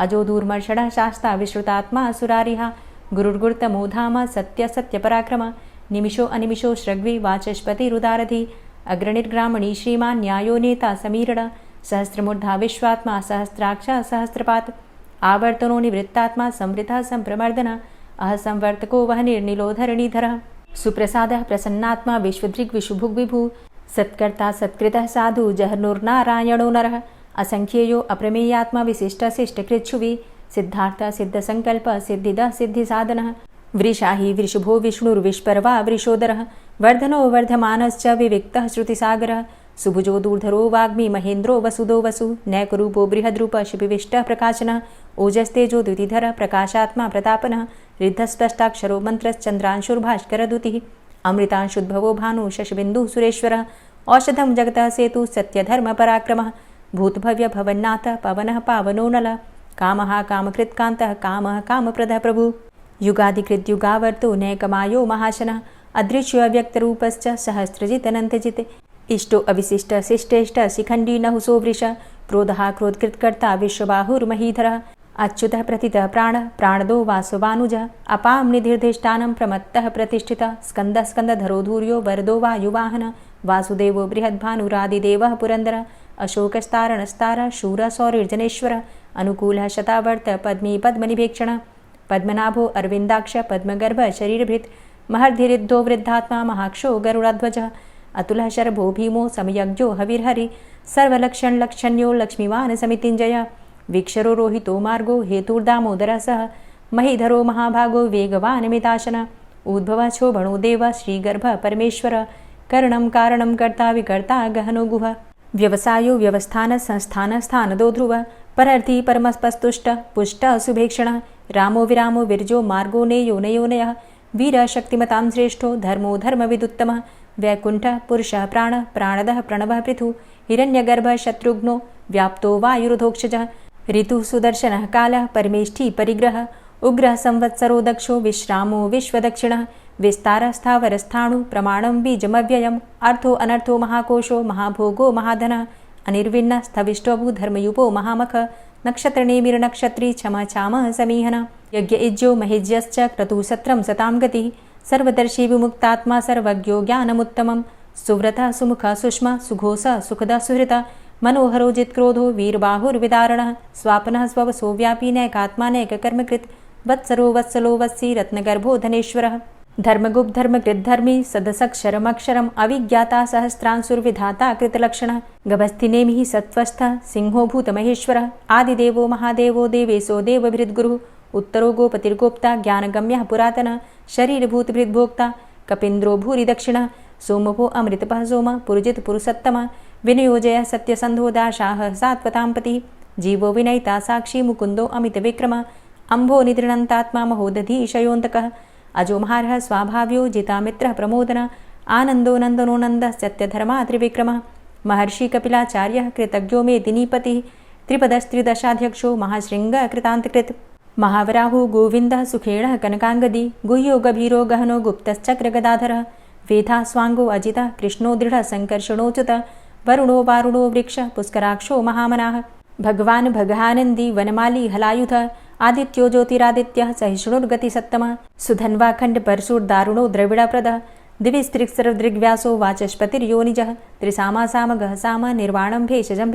अजो दूर्मर्षण शास्ता विश्रुतात्मा सुरारिः गुरुर्गुर्तमो धाम सत्य सत्यपराक्रम निमिषो अनिमिषो श्रग्वी वाचस्पतिरुदारधि अग्रणिर्ग्रामणी श्रीमान् न्यायो नेता समीरण सहस्रमूर्धा विश्वात्मा सहस्राक्ष सहस्रपात् आवर्तनो निवृत्तात्मा संवृतः संप्रमर्दन अह संवर्तको वहनिर्निलोधरणीधरः सुप्रसादः प्रसन्नात्मा विश्वदृग् विशुभुग्विभु सत्कर्ता सत्कृतः साधु जहर्नुर्नारायणो नरः असंख्येयो अप्रमेयात्मा विशिष्टशिष्टकृच्छुवि सिद्धार्थ सिद्धसंकल्प सिद्धिदः सिद्धिसाधनः वृषाहि वृषभो विष्णुर्विष्पर्वा वृषोदरः वर्धनो वर्धमानश्च विविक्तः श्रुतिसागरः सुभुजो दूर्धरो वाग्मी महेन्द्रो वसुदो वसु नैकरूपो बृहद्रूप शिपिविष्टः प्रकाशनः ओजस्तेजो द्युतिधरः प्रकाशात्मा प्रतापनः रिद्धस्पष्टाक्षरो मन्त्रश्चन्द्रांशुर्भास्करदुतिः अमृतांशुद्भवो भानु शशबिन्दुः सुरेश्वरः औषधं जगतः सेतु सत्यधर्मपराक्रमः भूतभव्य भवन्नाथ पवनः पावनो नलः कामः कामकृत्कान्तः कामः कामप्रदः प्रभु युगादिकृद्युगावर्तो नैकमायो महाशनः अदृश्योऽव्यक्तरूपश्च सहस्रजितनन्तजित् इष्टो अविशिष्ट शिष्टेष्ट शिखण्डी नहुसो वृष क्रोधः क्रोधकृत्कर्ता विश्वबाहुर्महीधरः अच्युतः प्रतितः प्राणदो वासवानुजः अपां निधिर्धिष्ठानं प्रमत्तः प्रतिष्ठितः स्कन्दः स्कन्दधरो धूर्यो वरदो वायुवाहनः वासुदेवो बृहद्भानुरादिदेवः पुरन्दरः अशोकस्तारणस्तारः शूरः सौरिर्जनेश्वरः अनुकूलः शतावर्त पद्मी पद्मनिभेक्षणः पद्मनाभो अरविन्दाक्ष पद्मगर्भ शरीरभृत् महर्धिरिद्धो वृद्धात्मा महाक्षो गरुडाध्वजः अतुलः शर्भो भीमो समयज्ञो हविर्हरि सर्वलक्षणलक्षण्यो लक्ष्मीवान् समितिञ्जय वीक्षरो रोहितो मार्गो हेतुर्दामोदरः सह महीधरो महाभागो वेगवान् मिताशन उद्भवः क्षोभणो देव श्रीगर्भ परमेश्वर करणं कारणं कर्ता विकर्ता गहनो गुह व्यवसायो व्यवस्थान संस्थान स्थानदो ध्रुव परर्थी परमस्पस्तुष्ट पुष्ट सुभेक्षण रामो विरामो विरजो मार्गो नेयो नयोनयः वीर शक्तिमतां श्रेष्ठो धर्मो धर्मविदुत्तमः वैकुण्ठः पुरुषः प्राणः प्राणदः प्रणवः पृथु हिरण्यगर्भः शत्रुघ्नो व्याप्तो वायुरुधोक्षजः ऋतुः सुदर्शनः कालः परमेष्ठी परिग्रहः उग्रः संवत्सरो दक्षो विश्रामो विश्वदक्षिणः विस्तारः स्थावरस्थाणु प्रमाणं बीजमव्ययम् अर्थो अनर्थो महाकोशो महाभोगो महाधनः अनिर्विण्णः स्थविष्टोऽभू धर्मयुपो महामख नक्षत्रनेमिर्नक्षत्री क्षम छामः समीहनः यज्ञ इज्यो महिज्यश्च क्रतुसत्रं सतां गतिः सर्वदर्शी विमुक्तात्मा सर्वज्ञो ज्ञानमुत्तमं सुव्रतः सुमुखः सुष्मा सुघोषः सुखदः सुहृतः मनोहरो जित्क्रोधो वीरबाहुर्विदारणः स्वापनः स्ववसो व्यापी नैकात्मा नैककर्मकृत् वत्सरो वत्सलो वत्सी रत्नगर्भो धनेश्वरः धर्मगुप्त धर्मकृद्धर्मी सदसक्षरमक्षरम् अविज्ञाता सहस्रांशुर्विधाता कृतलक्षणः गभस्तिनेमिः सत्त्वस्थः सिंहो भूतमहेश्वरः आदिदेवो महादेवो देवेशो देवभृद्गुरुः उत्तरो गोपतिर्गोप्ता ज्ञानगम्यः पुरातनः शरीरभूतभृद्भोक्ता कपीन्द्रो भूरि दक्षिणः सोमभो अमृतपः सोम पुरुजित पुरुषोत्तमः विनयोजयः सत्यसन्धो दाशाः सात्वताम्पतिः जीवो विनयिता साक्षी मुकुन्दो अमितविक्रमः अम्भो निद्रणन्तात्मा महोदधीशयोऽन्तकः अजो महार्हः स्वाभाव्यो जितामित्रः प्रमोदनः आनन्दो नन्दनो नन्दः सत्यधर्मा त्रिविक्रमः महर्षि कपिलाचार्यः कृतज्ञो मेदिनीपतिः त्रिपदस्त्रिदशाध्यक्षो महाशृङ्गः कृतान्तकृत् महावराहो गोविन्दः सुखेणः कनकाङ्गदी गुह्यो गभीरो गहनो गुप्तश्चक्रगदाधरः वेधा स्वाङ्गो अजितः कृष्णो दृढः सङ्कर्षणोच्युत वरुणो वारुणो वृक्षः पुष्कराक्षो महामनाः भगवान् भगानन्दी वनमाली हलायुध आदित्यो ज्योतिरादित्यः सहिष्णुर्गतिसत्तमः सुधन्वाखण्ड परशुर्दारुणो द्रविडप्रदः दिविस्त्रिक्सर्वदृग्व्यासो वाचस्पतिर्योनिजः त्रिसामासामगः साम निर्वाणं भेषजं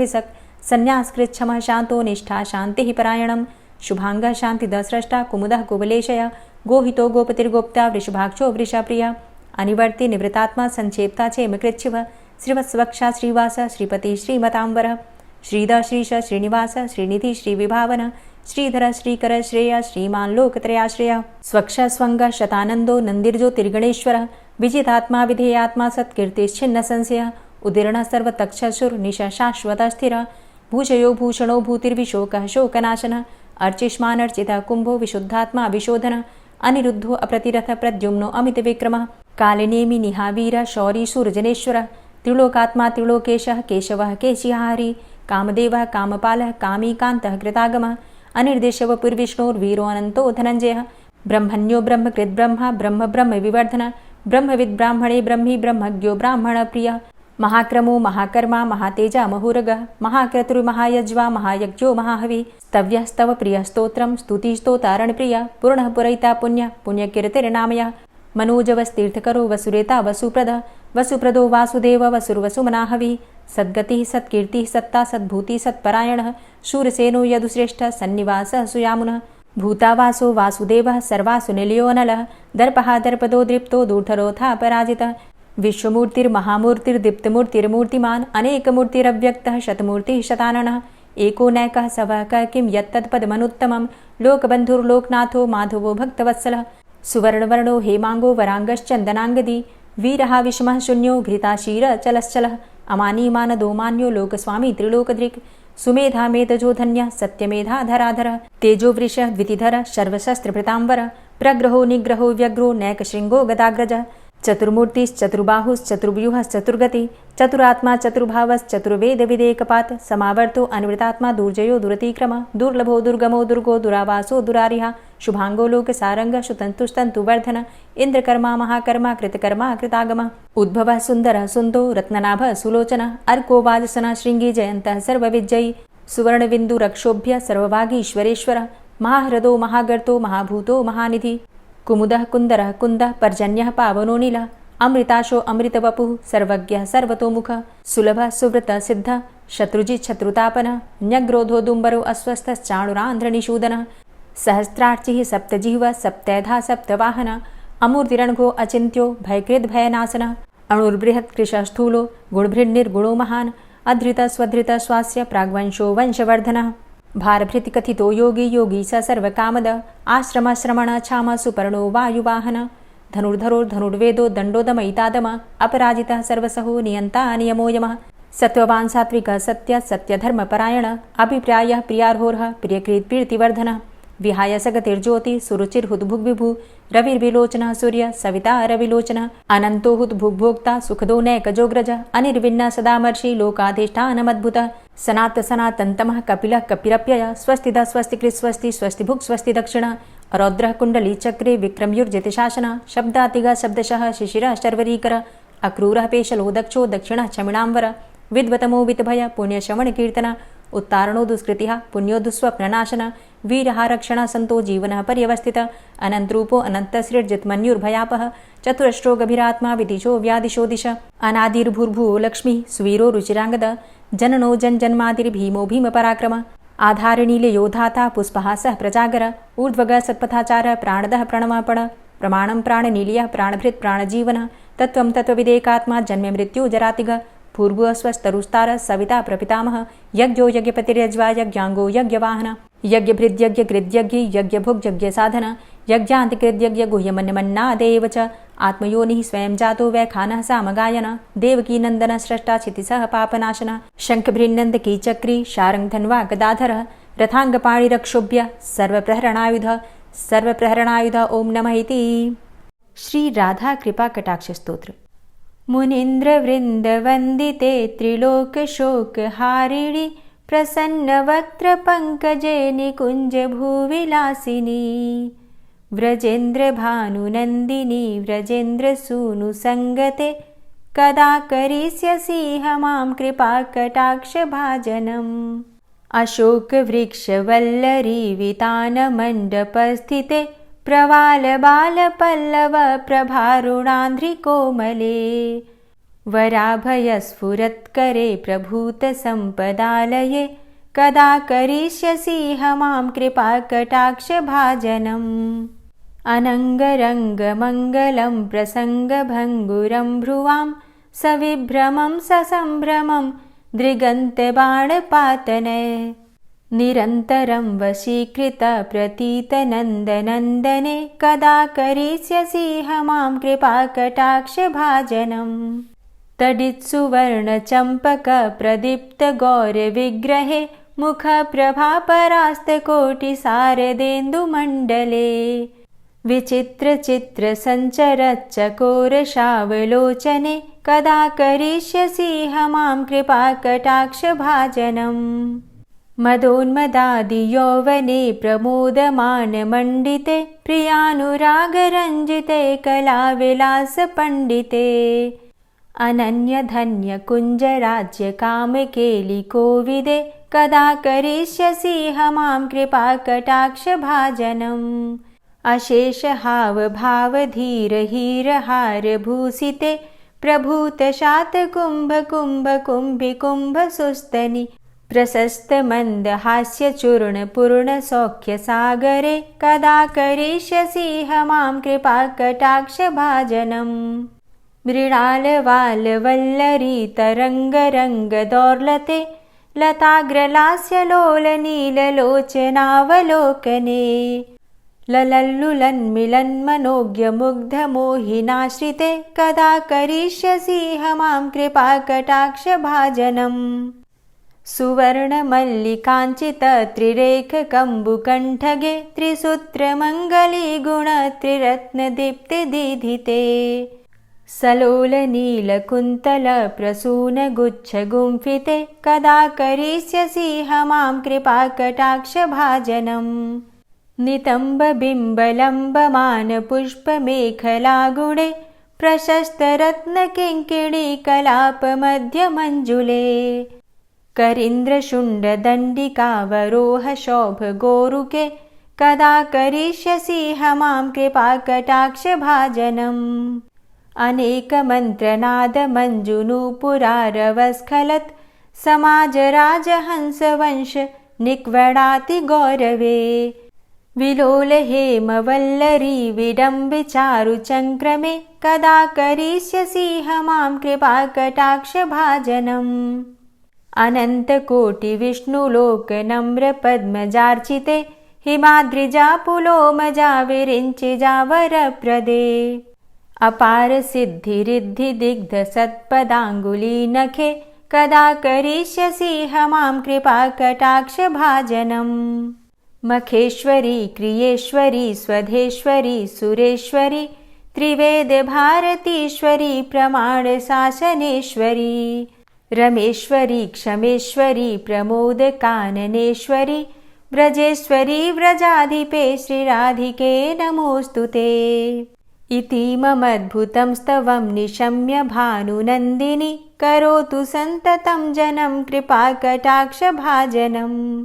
संन्यासकृच्छमः शान्तो निष्ठा शान्तिः परायणं शुभाङ्गः शान्तिदस्रष्टा कुमुदः कुवलेशय गोहितो गोपतिर्गोप्ता वृषभाक्षो वृषाप्रियः अनिवर्ति निवृतात्मा संक्षेप्ता चेमकृच्छिव श्रीवत्सवक्षा श्रीवास श्रीपति श्रीमताम्बर श्रीद श्रीश श्रीनिवास श्रीनिधि श्रीविभावन श्रीधर श्रीकर श्रेय श्रीमान् लोकत्रयाश्रय स्वक्ष स्वंग शतानंदो नंदिर्ज्योतिर्गणेश्वर विजितात्मा विधेयात्मा सत्कीर्तिश्छिन्न संशय उदीर्ण सर्वतक्षसुर निश शाश्वत स्थिर भूषयो भूषणो भूतिर्विशोकः शोकनाशन अर्चिष्मानर्चितः कुंभो विशुद्धात्मा विशोधन अनिरुद्धो अप्रतिरथ प्रद्युम्नो अमित विक्रमः कालिनेमि निहावीर शौरी सूर्जनेश्वर त्रिलोकात्मा त्रिलोकेशः केशवः केशिहारी कामदेवः कामपालः कामीकान्तः कृतागमः अनिर्देशव पुर्विष्णोर्वीरो अनन्तो धनञ्जयः ब्रह्मण्यो ब्रह्मकृद्ब्रह्मा ब्रह्म ब्रह्म विवर्धन ब्रह्मविद् ब्राह्मणे ब्रह्मी ब्रह्मज्ञो ब्राह्मण प्रियः महाक्रमो महाकर्मा महातेजा महोरगः महाक्रतुर्महायज्वा महायज्ञो महाहवि स्तव्यः स्तव प्रियः स्तोत्रं स्तुतिस्तोतारणप्रियः पूर्णः पुरैता पुण्यः पुण्यकीर्तिर्नामयः मनोजवस्तीर्थकरो वसुरेता वसुप्रदः वसुप्रदो वासुदेव वसुर्वसुमनाहवि सद्गतिः सत्कीर्तिः सत्ता सद्भूतिः सत्परायणः शूरसेनो यदुश्रेष्ठः सन्निवासः सुयामुनः भूतावासो वासुदेवः सर्वासु निलयोऽनलः दर्पः दर्पदो दृप्तो दूर्धरोऽथा पराजितः विश्वमूर्तिर्महामूर्तिर्दीप्तमूर्तिर्मूर्तिमान् अनेकमूर्तिरव्यक्तः शतमूर्तिः शताननः एको नैकः सवः क किं यत्तत्पदमनुत्तमं लोकबन्धुर्लोकनाथो माधवो भक्तवत्सलः सुवर्णवर्णो हेमाङ्गो वराङ्गश्चन्दनाङ्गदी वीरः विषमः शून्यो घृताशीर चलश्चलः अमानीमानदोमान्यो लोकस्वामी त्रिलोकदृक् सुमेधा मेधजो धन्यः सत्यमेधा धराधरः तेजो वृषः द्वितिधरः सर्वशस्त्रभृताम्बरः प्रग्रहो निग्रहो व्यग्रो नैकशृङ्गो गदाग्रजः चतुर्मूर्तिश्चतुर्बाहुश्चतुर्व्यूहश्चतुर्गति चतुरात्मा चतुर्भावश्चतुर्वेदविदेकपात् समावर्तो अनिवृतात्मा दुर्जयो दुरतिक्रम दुर्लभो दुर्गमो दुर्गो दुरावासो दुरारिहा शुभांगो लोकसारंग शुतन्तुस्तन्तुवर्धन इंद्रकर्मा महाकर्मा कृतकर्मा कृतागम उद्भवः सुन्दरः सुन्दो रत्ननाभः सुलोचनः अर्को वाजसनः शृङ्गी जयन्तः सर्वविजयी सुवर्णबिन्दुरक्षोभ्य सर्वभागीश्वरेश्वरः महाह्रदो महागर्तो महाभूतो महानिधि कुमुदः कुन्दरः कुन्दः पर्जन्यः पावनो नीलः अमृताशो अमृतवपुः सर्वज्ञः सर्वतोमुखः सुलभः सुव्रतः सिद्धः शत्रुजित् शत्रुतापनः न्यग्रोधो दुम्बरो अस्वस्थश्चाणुरान्ध्रनिषूदनः सहस्रार्चिः सप्तजिह्वः सप्तैधा सप्तवाहनः अमूर्तिरणघो अचिन्त्यो भयकृद्भयनाशनः अणुर्बृहत् कृशस्थूलो गुणभृन्निर्गुणो महान् अधृतः स्वधृतः स्वास्य प्राग्वंशो वंशवर्धनः भारभृतिकथितो योगी योगी स सर्वकामद आश्रमश्रमण क्षाम सुपर्णो वायुवाहन धनुर्धरोर्धनुर्वेदो दण्डोदमयितादम अपराजितः सर्वसहो नियन्ता नियमो यमः सत्त्ववान् सात्विकः सत्य सत्यधर्मपरायण अभिप्रायः प्रियार्होर्ह प्रियकृत्प्रीतिवर्धनः विहाय सगतिर्ज्योति सुरुचिर्हुद्भुग्विभु रविर्विलोचनः सूर्य सविता रविलोचनः अनन्तो हुद्भुग्भोक्ता सुखदो नैकजोग्रज अनिर्विण्ण सदामर्षि लोकाधिष्ठानमद्भुतः सनात सनातन्तमः कपिलः कपिरप्यय स्वस्तिदा स्वस्तिकृत् स्वस्ति स्वस्तिभुक् स्वस्ति दक्षिणः रौद्रः कुण्डली चक्रे विक्रमयुर्जितशासनः शब्दातिगः शब्दशः शिशिरः शर्वरीकर अक्रूरः पेशलो दक्षो दक्षिणः क्षमिणाम्बर विद्वतमो वितभय पुण्यश्रवणकीर्तन उत्तारणो दुष्कृतिः पुण्यो दुःस्वप्ननाशन वीरः संतो जीवनः पर्यवस्थितः अनन्तरूपो अनन्तसृर्जितमन्युर्भयापः चतुरश्रो गभीरात्मा विदिशो व्यादिशो दिश अनादिर्भूर्भुवो लक्ष्मीः सुवीरो रुचिराङ्गद जननो जन्मादिर्भीमो भीमपराक्रम आधारनीलयोधाता पुष्पहासः प्रजागर ऊर्ध्वगः सत्पथाचारः प्राणदः प्रणमापण प्रमाणं प्राणनीलयः प्राणभृत् प्राणजीवनः तत्त्वं तत्त्वविदेकात्मा जन्म मृत्यु जरातिगः पूर्वस्वस्तरुस्तार सविता प्रपितामह यज्ञो यज्ञपतिर्यज्वा यज्ञांगो यज्ञवाहन यज्ञभृद्यज्ञकृद्यज्ञ यज्ञभुग्यज्ञसाधन यज्ञान्तिकृद्यज्ञ गुह्यमन्यमन्नादेव च आत्मयोनिः स्वयं जातो वैखानः सामगायन देवकी नन्दन स्रष्टा क्षितिसः पापनाशन शङ्खभृन्नन्दकी चक्री शारङ्गधन्वा गदाधरः रथाङ्गपाणिरक्षोभ्य सर्वप्रहरणायुध ओं नमः इति। श्री राधा कृपा कटाक्ष स्तोत्र। मुनीन्द्रवृन्दवन्दिते त्रिलोकशोकहारिणि प्रसन्नवक्त्रपङ्कजे निकुञ्जभूविलासिनी व्रजेन्द्रभानुनन्दिनी व्रजेन्द्रसूनुसङ्गते कदा करिष्यसि मां कृपाकटाक्षभाजनम् अशोकवृक्षवल्लरी वितानमण्डपस्थिते प्रवालबालपल्लवप्रभारुणान्ध्रिकोमले वराभयस्फुरत्करे प्रभूतसम्पदालये कदा करिष्यसि मां कृपाकटाक्षभाजनम् अनङ्गरङ्गमङ्गलं प्रसङ्गभङ्गुरं भ्रुवां सविभ्रमं ससम्भ्रमं दृगन्तबाणपातने निरन्तरं वशीकृतप्रतीतनन्दनन्दने कदा करिष्यसि मां कृपाकटाक्षभाजनम् तडित्सुवर्णचम्पकप्रदीप्तगौरविग्रहे मुखप्रभापरास्तकोटिसारदेन्दुमण्डले विचित्रचित्रसञ्चरच्चकोरशावलोचने कदा करिष्यसि मां कृपाकटाक्षभाजनम् मदोन्मदादियौवने प्रमोदमानमण्डिते प्रियानुरागरञ्जिते कलाविलासपण्डिते अनन्यधन्यकुञ्जराज्यकामकेलिकोविदे कदा करिष्यसि मां कृपाकटाक्षभाजनम् अशेषहावभावधीरहीरहारभूषिते प्रभूतशातकुम्भकुम्भकुम्भिकुम्भसुस्तनि प्रशस्तमन्दहास्यचूर्णपूर्णसौख्यसागरे कदा करिष्यसि मां कृपाकटाक्षभाजनम् मृणालवालवल्लरी तरङ्गरङ्गदौर्लते लताग्रलास्यलोलनीललोचनावलोकने ललल्लुलन्मिलन्मनोज्ञमुग्धमोहिनाश्रिते कदा करिष्यसि मां कृपाकटाक्षभाजनम् सुवर्णमल्लिकाञ्चितत्रिरेखकम्बुकण्ठगे त्रिसूत्रमङ्गलीगुणत्रिरत्नदीप्तिदीधिते सलोलनीलकुन्तलप्रसूनगुच्छगुम्फिते कदा करिष्यसि मां कृपाकटाक्षभाजनम् नितम्बबिम्बलम्बमानपुष्पमेखलागुणे प्रशस्तरत्नकिङ्किणीकलापमध्यमञ्जुले करीन्द्रशुण्डदण्डिकावरोहशोभगोरुके कदा करिष्यसि मां कृपाकटाक्षभाजनम् अनेकमन्त्रनादमञ्जुनूपुरारवस्खलत् समाजराजहंसवंश निक्वडातिगौरवे विलोलहेमवल्लरी विडम्बिचारुचङ्क्रमे कदा करिष्यसि मां कृपाकटाक्षभाजनम् अनन्तकोटिविष्णुलोकनम्रपद्मजार्चिते हिमाद्रिजापुलोमजाविरिञ्चिजावरप्रदे अपारसिद्धिरिद्धिदिग्धसत्पदाङ्गुलीनखे कदा करिष्यसि मां कृपाकटाक्षभाजनम् मखेश्वरी क्रियेश्वरी स्वधेश्वरी सुरेश्वरी त्रिवेदभारतीश्वरी प्रमाणशासनेश्वरी रमेश्वरी क्षमेश्वरी प्रमोदकाननेश्वरी व्रजेश्वरी व्रजाधिपे श्रीराधिके नमोऽस्तुते इतीममद्भुतं स्तवं निशम्य भानुनन्दिनी करोतु सन्ततं जनं कृपाकटाक्षभाजनम्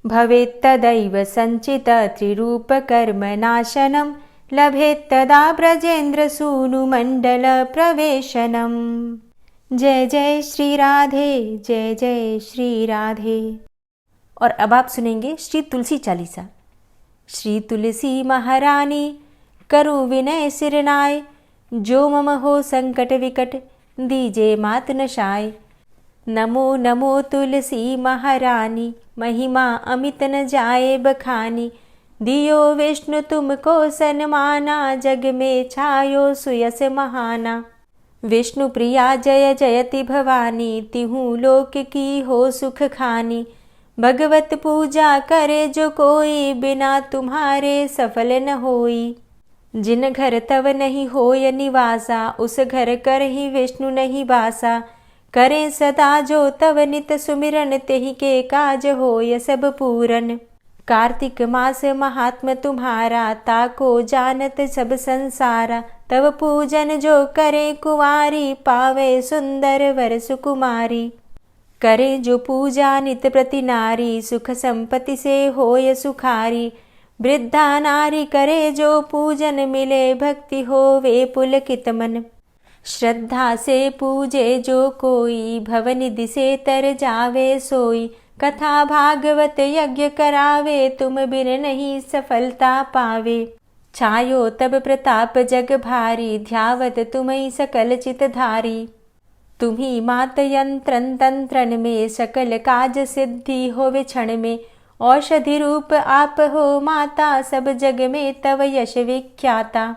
भवेत्तदैव सञ्चितत्रिरूपकर्मनाशनं लभेत्तदा ब्रजेन्द्रसूनुमण्डलप्रवेशनम् जय जय श्री राधे, जय जय श्री राधे। और अब आप सुनेंगे श्री तुलसी चालीसा। श्री तुलसी महारानी करु विनय सिरनाय, जो मम हो संकट विकट दीजे मात नशाय। नमो नमो तुलसी महारानी, महिमा अमित न जाए बखानी। दियो विष्णु तुमको सन्माना, जग में छायो सुयस महाना। विष्णु प्रिया जय जयति भवानी, तिहु लोक की हो सुख खानी। भगवत पूजा करे जो कोई, बिना तुम्हारे सफल न होई। जिन घर तव नहीं होय निवासा, उस घर कर ही विष्णु नहीं बासा। करें सदा जो तव नित सुमिरन, तेहि के काज होय सब पूरन। कार्तिक मास महात्म तुम्हारा, ताको जानत सब संसारा। तव पूजन जो करे कुंवारी, पावे सुंदर वर सुकुमारी। करे जो पूजा नित प्रति नारी, सुख संपत्ति से होय सुखारी। वृद्धा नारी करे जो पूजन, मिले भक्ति होवे पुलकित मन। श्रद्धा से पूजे जो कोई, भवनिधि से तर जावे सोई। कथा भागवत यज्ञ करावे, तुम बिन नहीं सफलता पावे। छायो तब प्रताप जग भारी, ध्यावत तुम्हि सकल चित धारी। तुम्ही मात यंत्रन तंत्रन में, सकल काज सिद्धि होवे क्षण में। औषधि रूप आप हो माता, सब जग में तव यश विख्याता।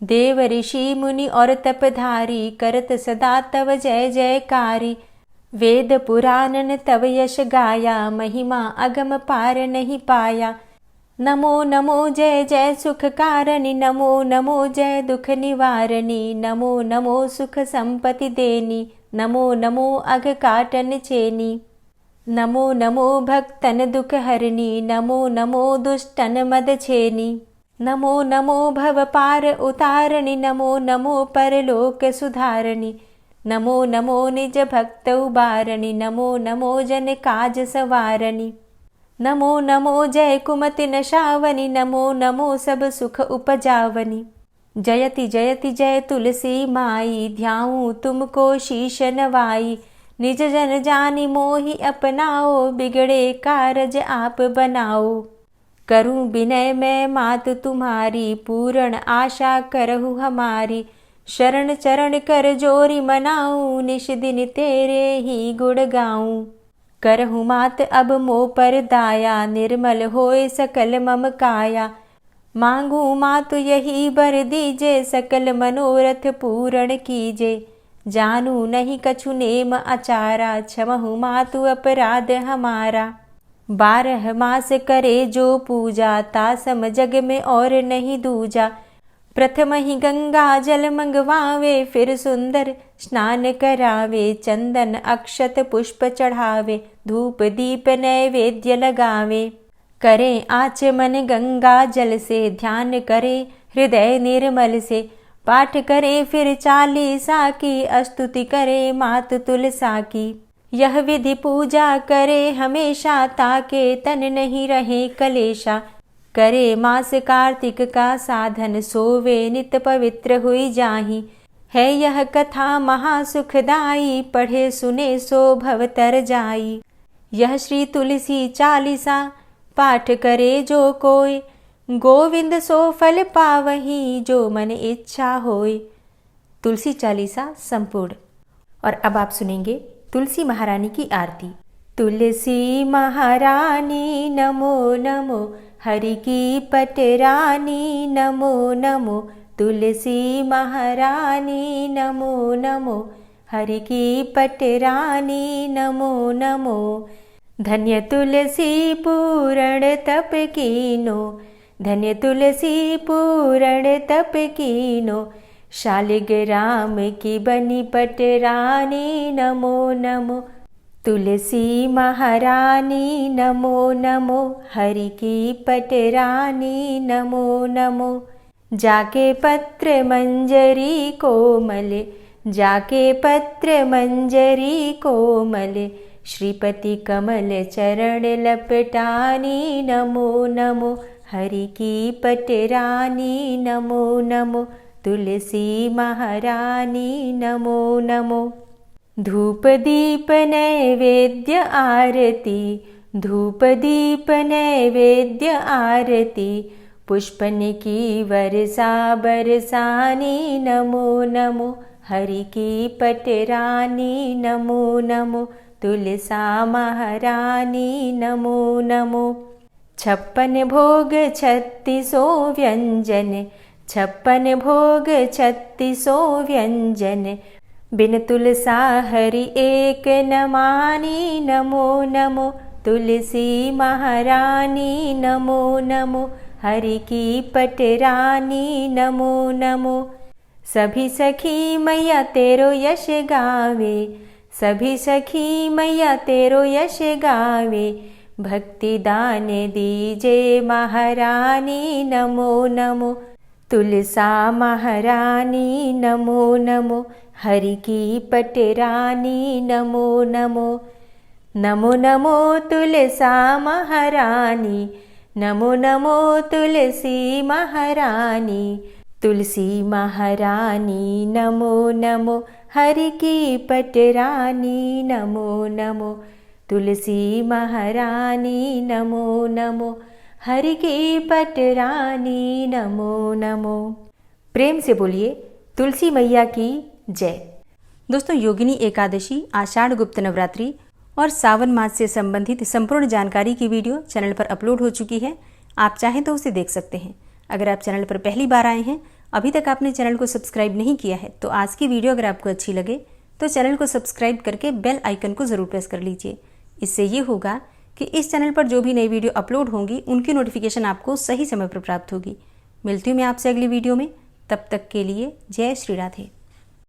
देव ऋषि मुनि और तपधारी, करत सदा तव जय जयकारी। वेद पुराणन तव यश गाया, महिमा अगम पार नहीं पाया। नमो नमो जय जय सुख कारणी, नमो नमो जय दुख निवारणी। नमो नमो सुख संपत्ति देनी, नमो नमो अघ काटन छेनी। नमो नमो भक्तन दुख हरणी, नमो नमो दुष्टन मद छेनी। नमो नमो भव पार उतारणी, नमो नमो परलोक सुधारणी। नमो नमो निज भक्त उबारणी, नमो नमो जन काज सवारणी। नमो नमो जय कुमति नशावनी, नमो नमो सब सुख उपजावनी। जयति जयति जय तुलसी माई, ध्याऊं तुमको शीश नवाई। निज जन जानि मोहि अपनाओ, बिगड़े कारज आप बनाओ। करूं विनय मैं मात तुम्हारी, पूर्ण आशा करहु हमारी। शरण चरण कर जोरी मनाऊं, निश दिन तेरे ही गुण गाऊं। करहु मात अब मोह पर दाया, निर्मल होए सकल मम काया। मांगू मातु यही बर दीजे, सकल मनोरथ पूर्ण कीजे। जानू नहीं कछु नेम आचारा, क्षमहु मातु अपराध हमारा। 12 मास करे जो पूजा, तासम जग में और नहीं दूजा। प्रथम ही गंगा जल मंगवावे, फिर सुंदर स्नान करावे। चंदन अक्षत पुष्प चढ़ावे, धूप दीप नैवेद्य लगावे। करें आचमन गंगा जल से, ध्यान करे हृदय निर्मल से। पाठ करे फिर 40 की, स्तुति करे मात तुलसा की। यह विधि पूजा करे हमेशा, ताके तन नहीं रहे कलेशा। करे मास कार्तिक का साधन, सोवे नित पवित्र हुई जाहि। है यह कथा महासुखदाई, पढ़े सुने सो भव तर जाई। यह श्री तुलसी 40 पाठ करे जो कोय, गोविंद सो फल पावही, जो मन इच्छा होय। तुलसी 40 संपूर्ण। और अब आप सुनेंगे तुलसी महारानी की आरती। तुलसी महारानी नमो नमो, हरि की पटरानी नमो नमो। तुलसी महारानी नमो नमो, हरि की पटरानी नमो नमो। धन्य तुलसी पूर्ण तप कीनो, धन्य तुलसी पूर्ण तप कीनो। शालिग्राम की बनी पटरानी नमो नमो। तुलसी महारानी नमो नमो, हरि की पटरानी नमो नमो। जाके पत्र मंजरी कोमल, जाके पत्र मंजरी कोमल। श्रीपति कमल चरण लपटानी नमो नमो, हरि की पटरानी नमो नमो। तुलसी महारानी नमो नमो। धूप दीप नैवेद्य आरती, धूप दीप नैवेद्य आरती। पुष्पन की वर्षा बरसानी नमो नमो, हरि की पटरानी नमो नमो। तुलसा महारानी नमो नमो। 56 भोग 36 व्यंजन, 56 भोग 36 व्यंजन। बिन तुलसा हरि एक न मानी नमो नमो। तुलसी महारानी नमो नमो, हरि की पटरानी नमो नमो। सभी सखी मैया तेरो यश गावे, सभी सखी मैया तेरो यश गावे, भक्ति दान दीजे महारानी नमो नमो। तुलसा महारानी नमो नमो, हरि की पटरानी नमो नमो। नमो नमो तुलसा महारानी, नमो नमो तुलसी महारानी। तुलसी महारानी नमो नमो, हरि की पटरानी नमो नमो। तुलसी महारानी नमो नमो, हरि की पटरानी नमो नमो। प्रेम से बोलिए तुलसी मैया की जय। दोस्तों, योगिनी एकादशी, आषाढ़ गुप्त नवरात्रि और सावन मास से संबंधित संपूर्ण जानकारी की वीडियो चैनल पर अपलोड हो चुकी है। आप चाहें तो उसे देख सकते हैं। अगर आप चैनल पर पहली बार आए हैं, अभी तक आपने चैनल को सब्सक्राइब नहीं किया है, तो आज की वीडियो अगर आपको अच्छी लगे तो चैनल को सब्सक्राइब करके बेल आइकन को ज़रूर प्रेस कर लीजिए। इससे ये होगा कि इस चैनल पर जो भी नई वीडियो अपलोड होंगी उनकी नोटिफिकेशन आपको सही समय पर प्राप्त होगी। मिलती हूँ मैं आपसे अगली वीडियो में। तब तक के लिए जय श्री राधे।